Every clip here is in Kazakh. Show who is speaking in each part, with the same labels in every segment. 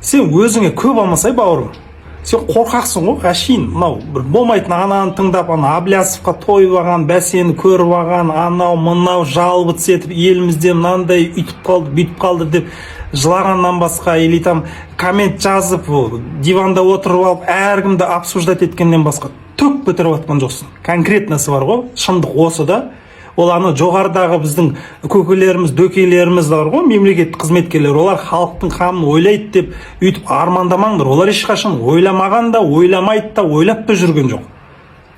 Speaker 1: сен өзіңе көп алмасай бауырым, сен қорқақсың ғой әшейін. Мынау бір болмайтын ананы тыңдап, ана Аблясовқа тойып алған, бәсені көріп алған, анау мынау жалбыц етіп елімізде мынандай үйтіп қалды бүйтіп қалды деп жылағаннан басқа, или там коммент жазып диванда отырып алып әркімді обсуждать еткеннен басқа түк бітіріп жатқан жоқсың. Конкретнасы бар ғой, шындық осы да. Ол аны жоғарыдағы біздің көкелеріміз, дөкейлеріміз бар ғой, мемлекеттік қызметкерлер, олар халықтың қамын ойлайды деп үйтіп армандамаңдар. Олар ешқашан ойламаған да, ойламайды да, ойлап та жүрген жоқ.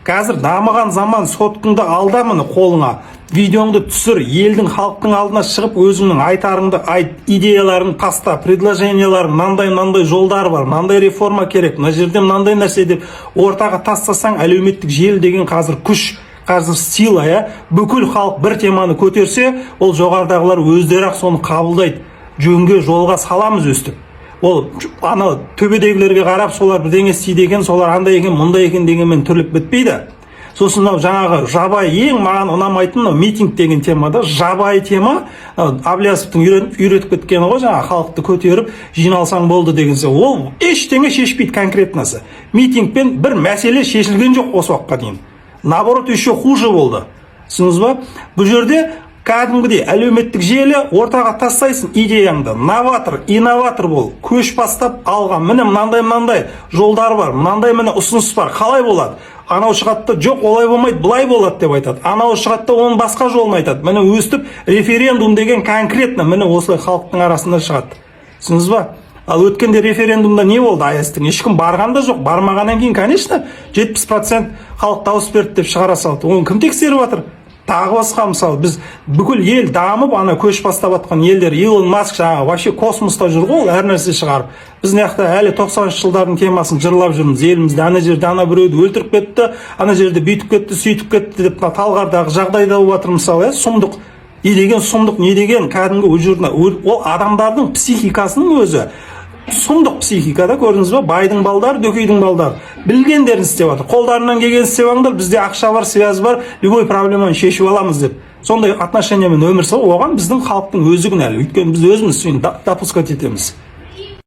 Speaker 1: Қазір дамыған заман, соткыңды алда міне қолыңа, видеоңды түсір, елдің, халықтың алдына шығып, өзіңнің айтарыңды айт, идеяларың таста, предложенияларың, мынандай жолдар бар, мынандай реформа керек, мына жерде мынандай нәрсе деп ортаға тастасаң, әлеуметтік желі деген қазір күш, қазір сила, бүкіл халық бір теманы көтерсе, ол жоғарыдағылар өздері ақ соны қабылдайды, жөнге жолға саламыз өстіп. Ол ана төбедегілерге қарап, солар бірдеңе істейді екен, солар андай екен, мұндай екен дегенмен түрлік бітпейді. Сосын мынау жаңағы жабай, ең маған ұнамайтын мынау митинг деген темада, жабай тема, Аблясовтың үйретіп кеткені ғой, жаңағы халықты көтеріп жиналсаң болды дегенсе, ол ештеңе шешпейді конкретнасы. Митингпен бір мәселе шешілген жоқ осы уақытқа дейін. Наоборот, еще хуже болды. Түсініңіз ба? Бұл жерде кәдімгідей әлеуметтік желі ортаға тастайсың идеяңды, новатор, инноватор бол, көш бастап алған, міне мынандай жолдар бар, мынандай міне ұсыныс бар, қалай болады? Анау шығатты, жоқ олай болмайды, былай болады деп айтады. Анау шығатты, оның басқа жолын айтады. Міне өстіп референдум деген конкретно міне осылай халықтың арасында шығады. Түсініңіз ба? Ал өткенде референдумда не болды Аястың? Ешкім барған да жоқ. Бармағаннан кейін, конечно, 70% халық дауыс берді деп шығара салды. Оны кім тексеріп жатыр? Тағы басқа, мысалы, біз бүкіл ел дамып, ана көш бастап жатқан елдер, Илон Маск жаңағы вообще космоста жүр ғой, әр нәрсе шығарып. Біз мына әлі 90-шы жылдардың темасын жырлап жүрміз. Елімізде ана жерде ана біреуді өлтіріп кетті, ана жерде бүйтіп кетті, сөйтіп кетті деп талғардағы жағдайда болып жатыр, мысалы, сұмдық. Не деген сұмдық, не деген кәдімгі ол адамдардың психикасының өзі. Сұмдық психикада, көрдіңіз ба? Байдың балдары, дөкейдің балдары. Білгендерін істеп жатыр. Қолдарынан келген істеп алыңдар, бізде ақша бар, связь бар, любой проблеманы шешіп аламыз деп. Сондай отношениямен өмір сүру, оған біздің халықтың өзі кінәлі. Өйткені біз өзіміз допускать етеміз.